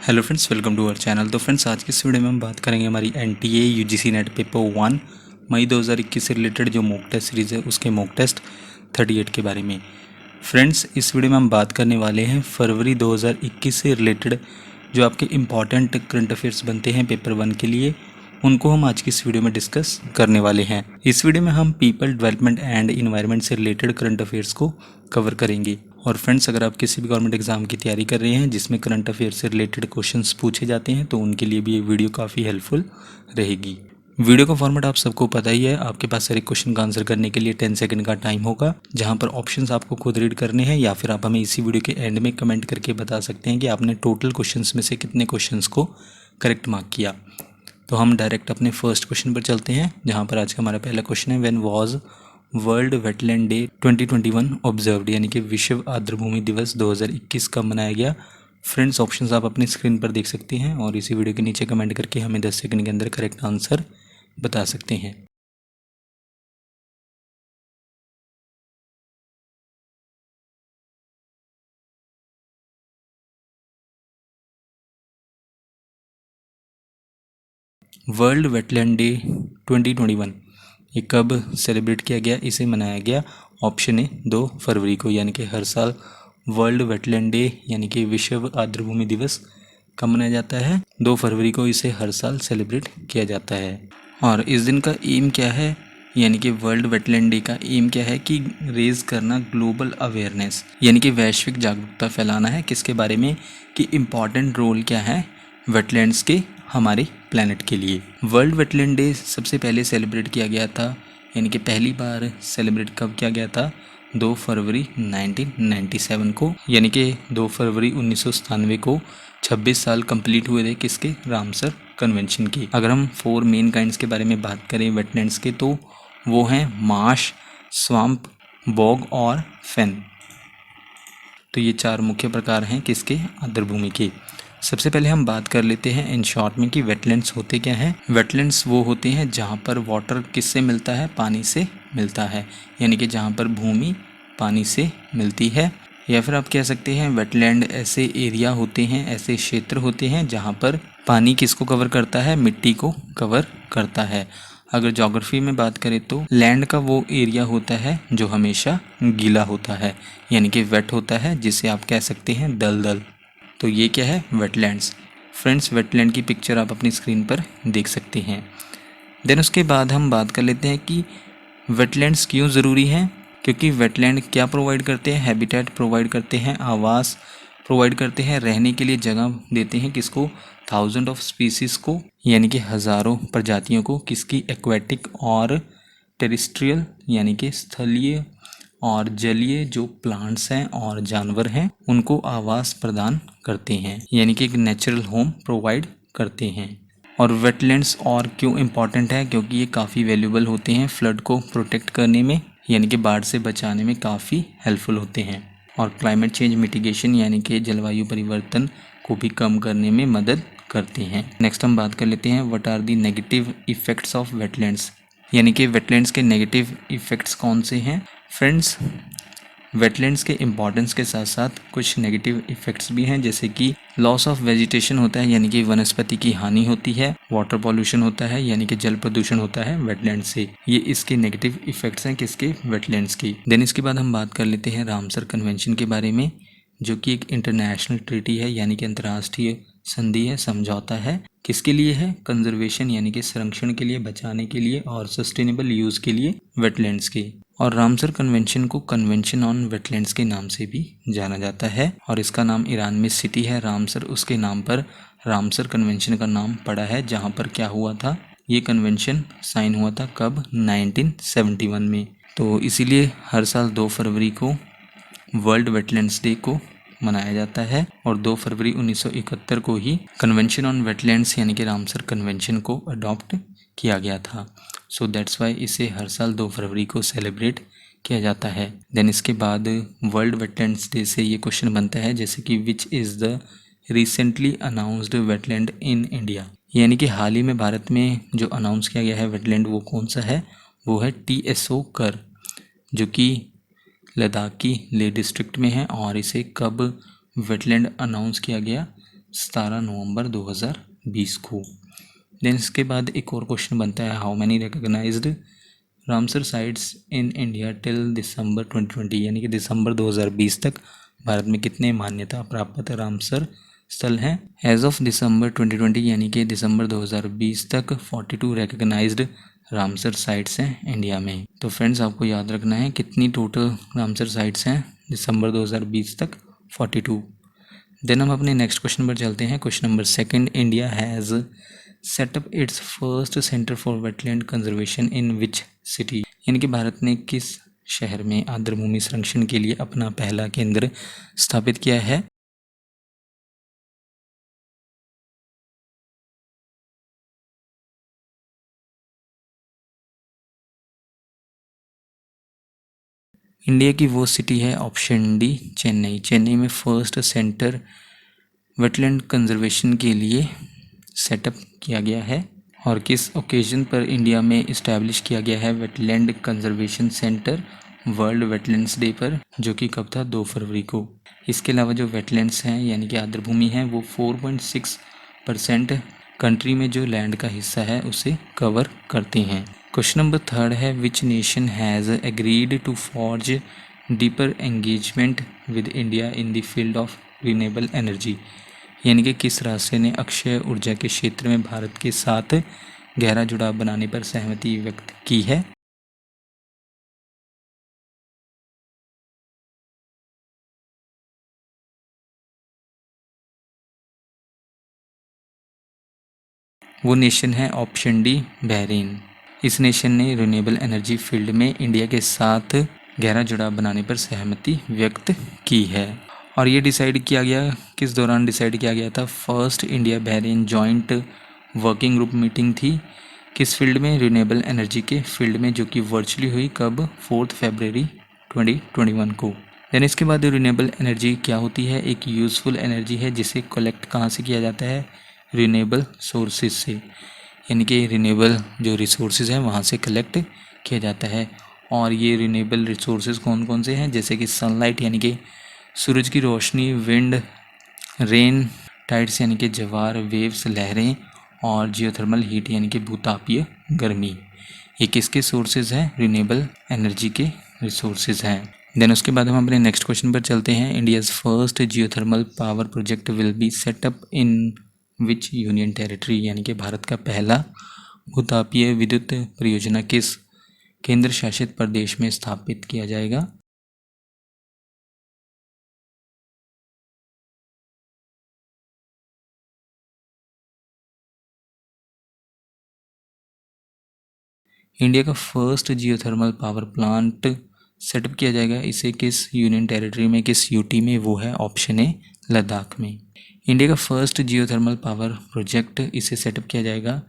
Hello friends, welcome to our channel. तो friends, आज की इस वीडियो में हम बात करेंगे हमारी एनटीए यूजीसी नेट पेपर 1 मई 2021 से रिलेटेड जो मॉक टेस्ट सीरीज़ है उसके मॉक टेस्ट 38 के बारे में। फ्रेंड्स, इस वीडियो में हम बात करने वाले हैं फरवरी 2021 से रिलेटेड जो आपके इम्पॉर्टेंट करंट अफेयर्स बनते हैं पेपर 1 के लिए, उनको हम आज की इस वीडियो में डिस्कस करने वाले हैं। इस वीडियो में हम पीपल डेवलपमेंट एंड इन्वायरमेंट से रिलेटेड करंट अफेयर्स को कवर करेंगे। और फ्रेंड्स, अगर आप किसी भी गवर्नमेंट एग्जाम की तैयारी कर रहे हैं जिसमें करंट अफेयर से रिलेटेड क्वेश्चंस पूछे जाते हैं तो उनके लिए भी ये वीडियो काफ़ी हेल्पफुल रहेगी। वीडियो का फॉर्मेट आप सबको पता ही है। आपके पास हर एक क्वेश्चन का आंसर करने के लिए 10 सेकंड का टाइम होगा, जहां पर ऑप्शंस आपको खुद रीड करने हैं या फिर आप हमें इसी वीडियो के एंड में कमेंट करके बता सकते हैं कि आपने टोटल क्वेश्चंस में से कितने क्वेश्चंस को करेक्ट मार्क किया। तो हम डायरेक्ट अपने फर्स्ट क्वेश्चन पर चलते हैं, जहाँ पर आज का हमारा पहला क्वेश्चन है, when was world wetland day 2021 observed, यानी कि विश्व आर्द्रभूमि दिवस 2021 कब मनाया गया। फ्रेंड्स, ऑप्शंस आप अपनी स्क्रीन पर देख सकते हैं और इसी वीडियो के नीचे कमेंट करके हमें 10 सेकंड के अंदर करेक्ट आंसर बता सकते हैं। वर्ल्ड वेटलैंड डे 2021 ये कब सेलिब्रेट किया गया, इसे मनाया गया। ऑप्शन ए 2 फरवरी को, यानी कि हर साल वर्ल्ड वेटलैंड डे यानी कि विश्व आर्द्रभूमि दिवस कब मनाया जाता है, 2 फरवरी को इसे हर साल सेलिब्रेट किया जाता है। और इस दिन का एम क्या है, यानी कि वर्ल्ड वेटलैंड डे का एम क्या है कि रेज करना ग्लोबल अवेयरनेस, यानी कि वैश्विक जागरूकता फैलाना है। किसके बारे में कि इम्पॉर्टेंट रोल क्या है वेटलैंड्स के हमारे प्लैनेट के लिए। वर्ल्ड वेटलैंड डे सबसे पहले सेलिब्रेट किया गया था, यानी कि पहली बार सेलिब्रेट कब किया गया था, 2 फरवरी 1997 को, यानी कि 2 फरवरी 1997 को 26 साल कंप्लीट हुए थे किसके, रामसर कन्वेंशन के। अगर हम 4 मेन काइंड्स के बारे में बात करें वेटलैंड्स के, तो वो हैं मार्श, स्वाम्प, बॉग और फेन। तो ये 4 मुख्य प्रकार हैं किसके, आर्द्रभूमि के। सबसे पहले हम बात कर लेते हैं इन शॉर्ट में कि वेटलैंड्स होते क्या हैं। वेटलैंड्स वो होते हैं जहाँ पर वाटर किससे मिलता है, पानी से मिलता है, यानी कि जहाँ पर भूमि पानी से मिलती है। या फिर आप कह सकते हैं वेटलैंड ऐसे एरिया होते हैं, ऐसे क्षेत्र होते हैं जहाँ पर पानी किसको कवर करता है, मिट्टी को कवर करता है। अगर ज्योग्राफी में बात करें तो लैंड का वो एरिया होता है जो हमेशा गीला होता है, यानी कि वेट होता है, जिसे आप कह सकते हैं दलदल। तो ये क्या है, वेटलैंड्स। फ्रेंड्स, वेटलैंड की पिक्चर आप अपनी स्क्रीन पर देख सकते हैं। देन उसके बाद हम बात कर लेते हैं कि वेटलैंड्स क्यों ज़रूरी हैं। क्योंकि वेटलैंड क्या प्रोवाइड करते हैं, हैबिटेट प्रोवाइड करते हैं, आवास प्रोवाइड करते हैं, रहने के लिए जगह देते हैं किसको, थाउजेंड ऑफ स्पीसीज़ को, यानी कि हज़ारों प्रजातियों को, किसकी, एक्वेटिक और टेरेस्ट्रियल यानी कि स्थलीय और जलीय जो प्लांट्स हैं और जानवर हैं उनको आवास प्रदान करते हैं, यानी कि एक नेचुरल होम प्रोवाइड करते हैं। और वेटलैंड्स और क्यों इम्पॉर्टेंट है, क्योंकि ये काफ़ी वैल्यूबल होते हैं फ्लड को प्रोटेक्ट करने में, यानी कि बाढ़ से बचाने में काफ़ी हेल्पफुल होते हैं। और क्लाइमेट चेंज मिटिगेशन यानी कि जलवायु परिवर्तन को भी कम करने में मदद करते हैं। नेक्स्ट हम बात कर लेते हैं what are the negative effects of wetlands, यानी कि वेटलैंड्स के नेगेटिव इफ़ेक्ट्स कौन से हैं। फ्रेंड्स, वेटलैंड्स के इम्पॉर्टेंस के साथ साथ कुछ नेगेटिव इफ़ेक्ट्स भी हैं, जैसे कि लॉस ऑफ वेजिटेशन होता है, यानी कि वनस्पति की हानि होती है। वाटर पॉल्यूशन होता है, यानी कि जल प्रदूषण होता है वेटलैंड से। ये इसके नेगेटिव इफ़ेक्ट्स हैं किसके, वेटलैंड्स की। देन इसके बाद हम बात कर लेते हैं रामसर कन्वेंशन के बारे में, जो कि एक इंटरनेशनल ट्रीटी है, यानी कि अंतर्राष्ट्रीय संधि है, समझौता है। किसके लिए है, कंजर्वेशन यानी कि संरक्षण के लिए, बचाने के लिए और सस्टेनेबल यूज़ के लिए वेटलैंड्स के। और रामसर कन्वेंशन को कन्वेंशन ऑन वेटलैंड्स के नाम से भी जाना जाता है, और इसका नाम ईरान में सिटी है रामसर, उसके नाम पर रामसर कन्वेंशन का नाम पड़ा है। जहाँ पर क्या हुआ था, ये कन्वेंशन साइन हुआ था कब, 1971 में। तो इसीलिए हर साल 2 फरवरी को वर्ल्ड वेटलैंड्स डे को मनाया जाता है, और 2 फरवरी 1971 को ही कन्वेंशन ऑन वेटलैंड्स यानी कि रामसर कन्वेंशन को अडॉप्ट किया गया था। सो दैट्स वाई इसे हर साल 2 फरवरी को सेलिब्रेट किया जाता है। देन इसके बाद वर्ल्ड वेटलैंड्स डे से ये क्वेश्चन बनता है, जैसे कि which is the recently announced wetland in India, यानी कि हाल ही में भारत में जो अनाउंस किया गया है वेटलैंड वो कौन सा है, वो है TSO कर, जो कि लद्दाख की लेह डिस्ट्रिक्ट में है। और इसे कब वेटलैंड अनाउंस किया गया, 17 नवंबर 2020 को। देन इसके बाद एक और क्वेश्चन बनता है, how many recognised Ramsar sites in India till December 2020, यानी कि दिसंबर 2020 तक भारत में कितने मान्यता प्राप्त रामसर स्थल हैं। एज ऑफ दिसंबर 2020 यानी कि दिसंबर 2020 तक 42 रिकॉग्नाइज्ड रामसर साइट्स हैं इंडिया में। तो फ्रेंड्स आपको याद रखना है कितनी टोटल रामसर साइट्स हैं दिसंबर 2020 तक, 42। देन हम अपने नेक्स्ट क्वेश्चन पर चलते हैं। Question number second, India has setup it's first centre for wetland conservation in which city, यानी कि भारत ने किस शहर में आर्द्रभूमि संरक्षण के लिए अपना पहला केंद्र स्थापित किया है। इंडिया की वो सिटी है ऑप्शन डी चेन्नई। चेन्नई में फर्स्ट सेंटर वेटलैंड कंजर्वेशन के लिए सेटअप किया गया है। और किस ओकेजन पर इंडिया में इस्टेब्लिश किया गया है wetland conservation centre, world wetlands day पर, जो कि कब था, 2 फरवरी को। इसके अलावा जो वेटलैंड्स हैं यानी कि आर्द्रभूमि हैं वो 4.6% कंट्री में जो लैंड का हिस्सा है उसे कवर करते हैं। क्वेश्चन नंबर थर्ड है, which nation has agreed to forge deeper engagement with India in the field of renewable energy, यानी कि किस राष्ट्र ने अक्षय ऊर्जा के क्षेत्र में भारत के साथ गहरा जुड़ाव बनाने पर सहमति व्यक्त की है। वो नेशन है ऑप्शन डी बहरीन। इस नेशन ने रिन्यूएबल एनर्जी फील्ड में इंडिया के साथ गहरा जुड़ाव बनाने पर सहमति व्यक्त की है। और ये डिसाइड किया गया, किस दौरान डिसाइड किया गया था, first India Bahrain joint working group meeting थी, किस फील्ड में, रिन्यूएबल एनर्जी के फील्ड में, जो कि वर्चुअली हुई कब, 4 फरवरी 2021 को। देन इसके बाद रिन्यूएबल एनर्जी क्या होती है, एक यूज़फुल एनर्जी है जिसे कलेक्ट कहाँ से किया जाता है, रिन्यूएबल सोर्सेज से, यानी कि रिन्यूएबल जो रिसोर्सेज हैं वहाँ से कलेक्ट किया जाता है। और ये रिन्यूएबल रिसोर्सेज कौन कौन से हैं, जैसे कि सनलाइट यानी कि सूरज की रोशनी, विंड, रेन, टाइड्स यानी कि ज्वार, वेव्स लहरें, और जियोथर्मल हीट यानी कि भूतापीय गर्मी। ये किसके सोर्सेज हैं, रिन्यूएबल एनर्जी के रिसोर्सेज हैं। देन उसके बाद हम अपने नेक्स्ट क्वेश्चन पर चलते हैं। India's first geothermal power project will be set up in which union territory, यानी कि भारत का पहला भूतापीय विद्युत परियोजना किस केंद्र शासित प्रदेश में स्थापित किया जाएगा। इंडिया का first geothermal power plant setup किया जाएगा, इसे किस यूनियन टेरिटरी में, किस यूटी में, वो है ऑप्शन ए लद्दाख में। इंडिया का फर्स्ट जियोथर्मल पावर प्रोजेक्ट इसे सेटअप किया जाएगा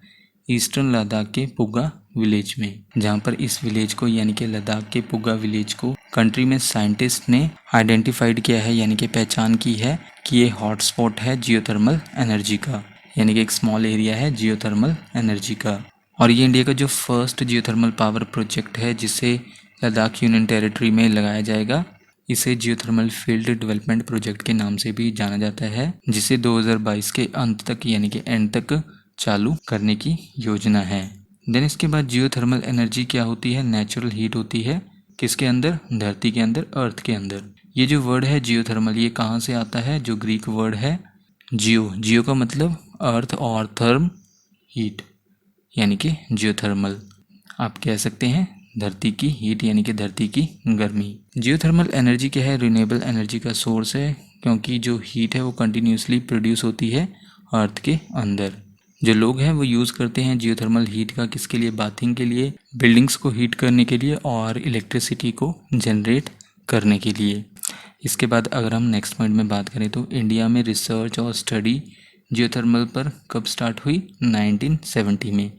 ईस्टर्न लद्दाख के पुगा विलेज में, जहाँ पर इस विलेज को यानी कि लद्दाख के पुगा विलेज को कंट्री में साइंटिस्ट ने आइडेंटिफाइड किया है, यानी कि पहचान की है कि ये हॉटस्पॉट है जियोथर्मल एनर्जी का, यानी कि एक स्मॉल एरिया है जियोथर्मल एनर्जी का। और ये इंडिया का जो फर्स्ट जियोथर्मल पावर प्रोजेक्ट है जिसे लद्दाख यूनियन टेरिटरी में लगाया जाएगा, इसे जियोथर्मल फील्ड डेवलपमेंट प्रोजेक्ट के नाम से भी जाना जाता है, जिसे 2022 के अंत तक यानी कि एंड तक चालू करने की योजना है। देन इसके बाद जियोथर्मल एनर्जी क्या होती है, नेचुरल हीट होती है, किसके अंदर, धरती के अंदर, अर्थ के अंदर। ये जो वर्ड है जियोथर्मल, ये कहाँ से आता है, जो ग्रीक वर्ड है जियो, जियो का मतलब अर्थ और थर्म हीट, यानी कि जियोथर्मल। आप कह सकते हैं धरती की हीट यानी कि धरती की गर्मी। जियोथर्मल एनर्जी क्या है, रिन्यूएबल एनर्जी का सोर्स है, क्योंकि जो हीट है वो कंटिन्यूसली प्रोड्यूस होती है अर्थ के अंदर। जो लोग हैं वो यूज़ करते हैं जियोथर्मल हीट का, किसके लिए, बाथिंग के लिए, बिल्डिंग्स को हीट करने के लिए, और इलेक्ट्रिसिटी को जनरेट करने के लिए। इसके बाद अगर हम नेक्स्ट पॉइंट में बात करें तो इंडिया में रिसर्च और स्टडी जियोथर्मल पर कब स्टार्ट हुई, 1970 में।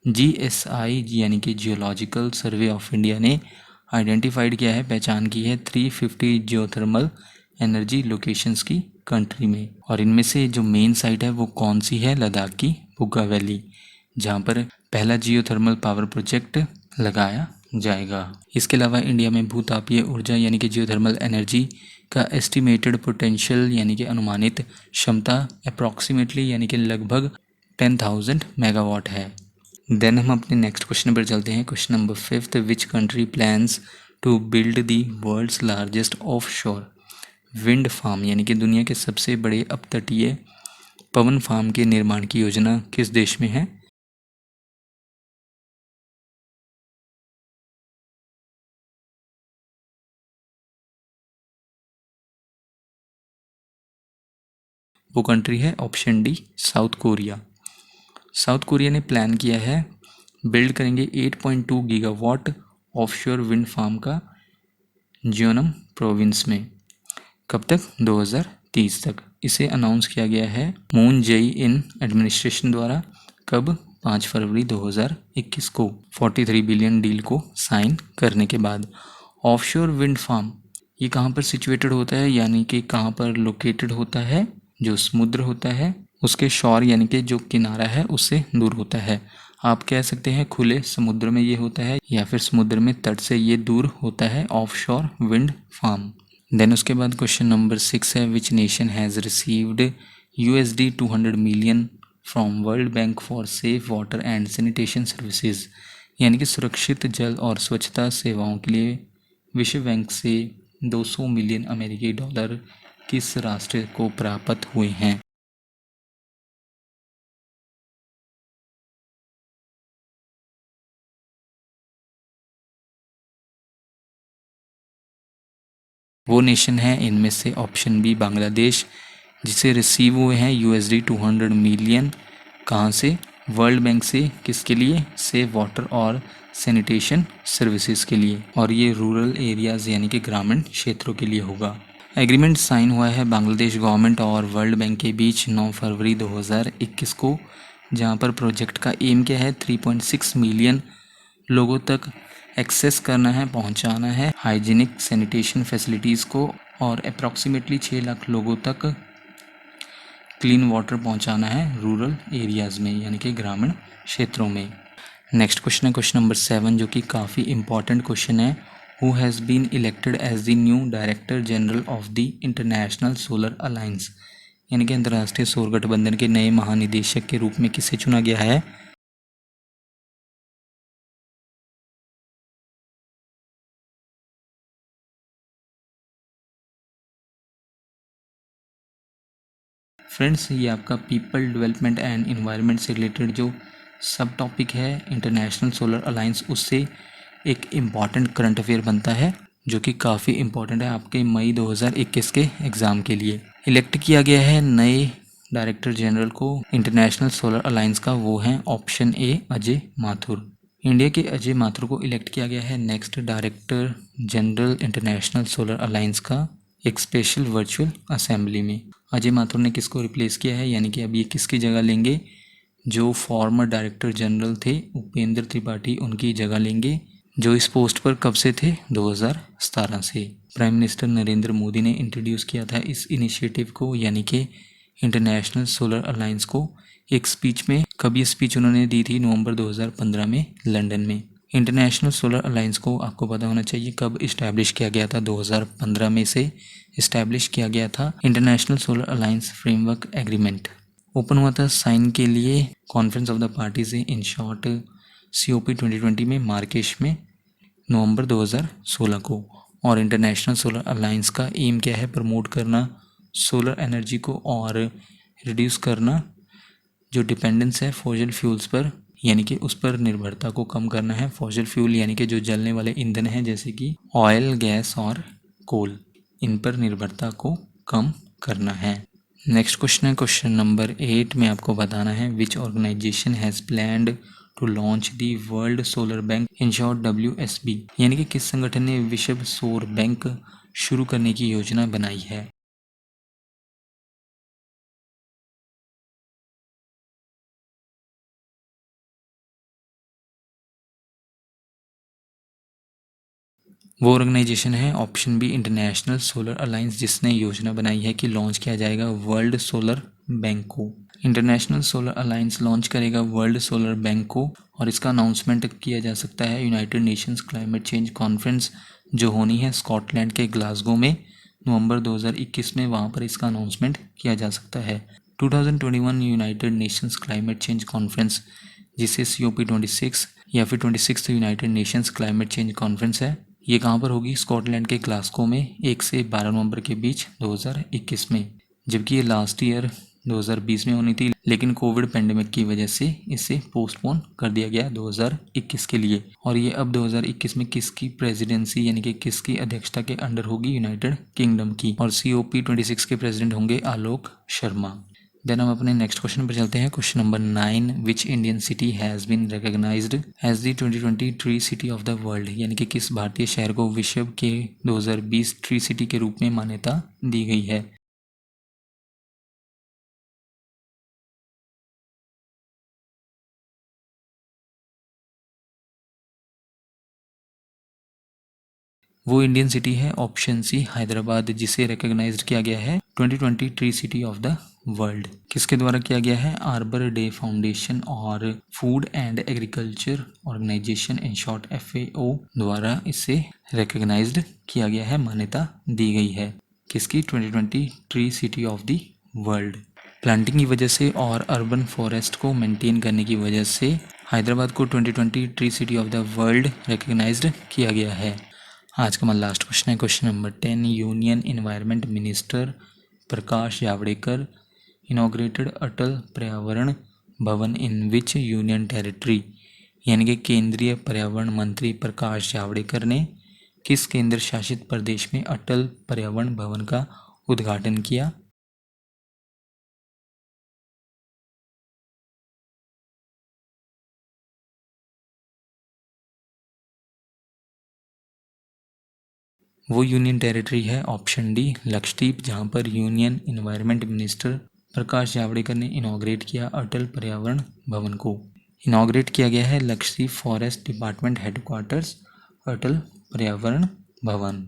GSI यानी कि जियोलॉजिकल सर्वे ऑफ इंडिया ने आइडेंटिफाइड किया है, पहचान की है 350 जियोथर्मल एनर्जी लोकेशंस की कंट्री में। और इनमें से जो मेन साइट है वो कौन सी है, लद्दाख की पुगा वैली, जहाँ पर पहला जियोथर्मल पावर प्रोजेक्ट लगाया जाएगा। इसके अलावा इंडिया में भूतापीय ऊर्जा यानी कि जियोथर्मल एनर्जी का एस्टिमेटेड पोटेंशियल यानी कि अनुमानित क्षमता अप्रॉक्सीमेटली यानी कि लगभग 10,000 मेगावाट है। देन हम अपने नेक्स्ट क्वेश्चन पर चलते हैं। Question number 5, which country plans to build the world's largest offshore wind farm यानी कि दुनिया के सबसे बड़े अपतटीय पवन फार्म के निर्माण की योजना किस देश में है? वो कंट्री है option D south Korea. South Korea ने प्लान किया है, बिल्ड करेंगे 8.2 गीगावाट ऑफशोर विंड फार्म का जियोनम प्रोविंस में। कब तक? 2030 तक। इसे अनाउंस किया गया है मून जेई इन एडमिनिस्ट्रेशन द्वारा। कब? 5 फरवरी 2021 को 43 बिलियन डील को साइन करने के बाद। ऑफशोर विंड फार्म ये कहाँ पर सिचुएटेड होता है यानी कि कहाँ पर लोकेटेड होता है? जो समुद्र होता है उसके शोर यानी कि जो किनारा है उससे दूर होता है। आप कह सकते हैं खुले समुद्र में ये होता है या फिर समुद्र में तट से ये दूर होता है ऑफशोर विंड फार्म। देन उसके बाद क्वेश्चन नंबर 6 है, which nation has received USD 200 million from world bank for safe water and sanitation services यानी कि सुरक्षित जल और स्वच्छता सेवाओं के लिए विश्व बैंक से 200 मिलियन अमेरिकी डॉलर किस राष्ट्र को प्राप्त हुए हैं? वो नेशन है इनमें से ऑप्शन बी बांग्लादेश, जिसे रिसीव हुए हैं USD 200 मिलियन। कहाँ से? वर्ल्ड बैंक से। किसके लिए? सेफ वाटर और सैनिटेशन सर्विसेज के लिए, और ये रूरल एरियाज़ यानी कि ग्रामीण क्षेत्रों के लिए होगा। एग्रीमेंट साइन हुआ है बांग्लादेश गवर्नमेंट और वर्ल्ड बैंक के बीच 9 फरवरी 2021 को, जहाँ पर प्रोजेक्ट का एम क्या है? 3.6 मिलियन लोगों तक एक्सेस करना है, पहुंचाना है हाइजीनिक सैनिटेशन फैसिलिटीज़ को, और अप्रॉक्सीमेटली 6 लाख लोगों तक क्लीन वाटर पहुंचाना है रूरल एरियाज़ में यानी कि ग्रामीण क्षेत्रों में। नेक्स्ट क्वेश्चन है क्वेश्चन नंबर 7, जो कि काफ़ी इंपॉर्टेंट क्वेश्चन है। Who has been elected as the new director general of the International Solar Alliance यानी कि अंतर्राष्ट्रीय सौर गठबंधन के नए महानिदेशक के रूप में किसे चुना गया है? फ्रेंड्स, ये आपका पीपल डेवलपमेंट एंड इन्वायरमेंट से रिलेटेड जो सब टॉपिक है इंटरनेशनल सोलर अलायंस, उससे एक इम्पॉर्टेंट करंट अफेयर बनता है जो कि काफ़ी इम्पॉर्टेंट है आपके मई 2021 के एग्ज़ाम के लिए। इलेक्ट किया गया है नए डायरेक्टर जनरल को इंटरनेशनल सोलर अलायंस का, वो हैं option A Ajay Mathur. India के अजय माथुर को इलेक्ट किया गया है next director general international Solar alliance का एक स्पेशल वर्चुअल असेंबली में। अजय माथुर ने किसको रिप्लेस किया है यानी कि अब ये किसकी जगह लेंगे? जो फॉर्मर डायरेक्टर जनरल थे उपेंद्र त्रिपाठी, उनकी जगह लेंगे, जो इस पोस्ट पर कब से थे? 2017 से। प्राइम मिनिस्टर नरेंद्र मोदी ने इंट्रोड्यूस किया था इस इनिशिएटिव को यानी कि इंटरनेशनल सोलर अलायंस को एक स्पीच में। कब ये स्पीच उन्होंने दी थी? नवंबर 2015 में लंदन में। इंटरनेशनल सोलर अलायंस को आपको पता होना चाहिए कब इस्टेब्लिश किया गया था? 2015 में से इस्टेब्लिश किया गया था international Solar alliance framework agreement. Open हुआ था साइन के लिए conference of the parties in short COP 2020 में मार्केश में नवंबर 2016 को। और इंटरनेशनल सोलर अलायंस का एम क्या है? प्रमोट करना सोलर एनर्जी को और रिड्यूस करना जो डिपेंडेंस है फॉसिल फ्यूल्स पर, यानी कि उस पर निर्भरता को कम करना है। फॉसिल फ्यूल यानी कि जो जलने वाले ईंधन हैं जैसे कि ऑयल, गैस और कोल, इन पर निर्भरता को कम करना है। नेक्स्ट क्वेश्चन है क्वेश्चन नंबर 8 में आपको बताना है which organisation has planned to launch the world solar bank in short WSB यानी कि किस संगठन ने विश्व सौर बैंक शुरू करने की योजना बनाई है? वो ऑर्गेनाइजेशन है option B International Solar Alliance, जिसने योजना बनाई है कि लॉन्च किया जाएगा वर्ल्ड सोलर बैंक को। इंटरनेशनल सोलर अलायंस लॉन्च करेगा वर्ल्ड सोलर बैंक को, और इसका अनाउंसमेंट किया जा सकता है United Nations Climate Change Conference जो होनी है स्कॉटलैंड के ग्लासगो में नवंबर 2021 में, वहाँ पर इसका अनाउंसमेंट किया जा सकता है। 2021 United Nations Climate Change conference, जिसे COP26 या फिर 26 United Nations Climate Change conference है, ये कहाँ पर होगी? स्कॉटलैंड के ग्लासगो में 1 से 12 नवंबर के बीच 2021 में। जबकि ये लास्ट ईयर 2020 में होनी थी, लेकिन कोविड पेंडेमिक की वजह से इसे पोस्टपोन कर दिया गया 2021 के लिए। और ये अब 2021 में किसकी प्रेसिडेंसी यानी कि किसकी अध्यक्षता के अंडर होगी? यूनाइटेड किंगडम की, और COP26 के प्रेसिडेंट होंगे आलोक शर्मा। देन हम अपने नेक्स्ट क्वेश्चन पर चलते हैं। Question number 9, which Indian city has been recognised as the 2020 tree city of the world, यानी कि किस भारतीय शहर को विश्व के 2020 ट्री सिटी के रूप में मान्यता दी गई है? वो इंडियन सिटी है ऑप्शन सी हैदराबाद, जिसे रिकॉग्नाइज्ड किया गया है 2020 tree city of the world. किसके द्वारा किया गया है? आर्बर डे फाउंडेशन और Food and Agriculture Organisation in short FAO द्वारा इसे रिकॉग्नाइज्ड किया गया है, मान्यता दी गई है। किसकी? 2020 tree city of the world. Planting की वजह से और अर्बन फॉरेस्ट को मेंटेन करने की वजह से हैदराबाद को 2020 tree city of the world recognised किया गया है। आज का हमारा लास्ट क्वेश्चन है question number 10, union environment minister Prakash Javadekar inaugurated Atal Paryavaran Bhavan इन विच यूनियन टेरिटरी, यानी कि केंद्रीय पर्यावरण मंत्री प्रकाश जावड़ेकर ने किस केंद्र शासित प्रदेश में अटल पर्यावरण भवन का उद्घाटन किया? वो यूनियन टेरिटरी है ऑप्शन डी लक्षद्वीप, जहाँ पर union environment minister Prakash Javadekar ने इनॉग्रेट किया अटल पर्यावरण भवन को। इनॉग्रेट किया गया है लक्षद्वीप फॉरेस्ट डिपार्टमेंट हेडक्वार्टर्स अटल पर्यावरण भवन।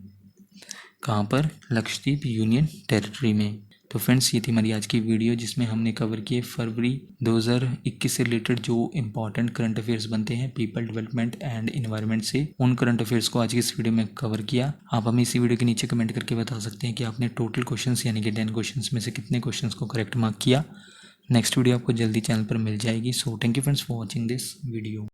कहाँ पर? लक्षद्वीप यूनियन टेरिटरी में। तो फ्रेंड्स, ये थी हमारी आज की वीडियो जिसमें हमने कवर किए फरवरी 2021 से रिलेटेड जो इंपॉर्टेंट करंट अफेयर्स बनते हैं पीपल डेवलपमेंट एंड इन्वायरमेंट से, उन करंट अफेयर्स को आज की इस वीडियो में कवर किया। आप हमें इसी वीडियो के नीचे कमेंट करके बता सकते हैं कि आपने टोटल क्वेश्चंस यानी कि 10 क्वेश्चंस में से कितने क्वेश्चंस को करेक्ट मार्क किया। नेक्स्ट वीडियो आपको जल्दी चैनल पर मिल जाएगी। So thank you friends for watching this video.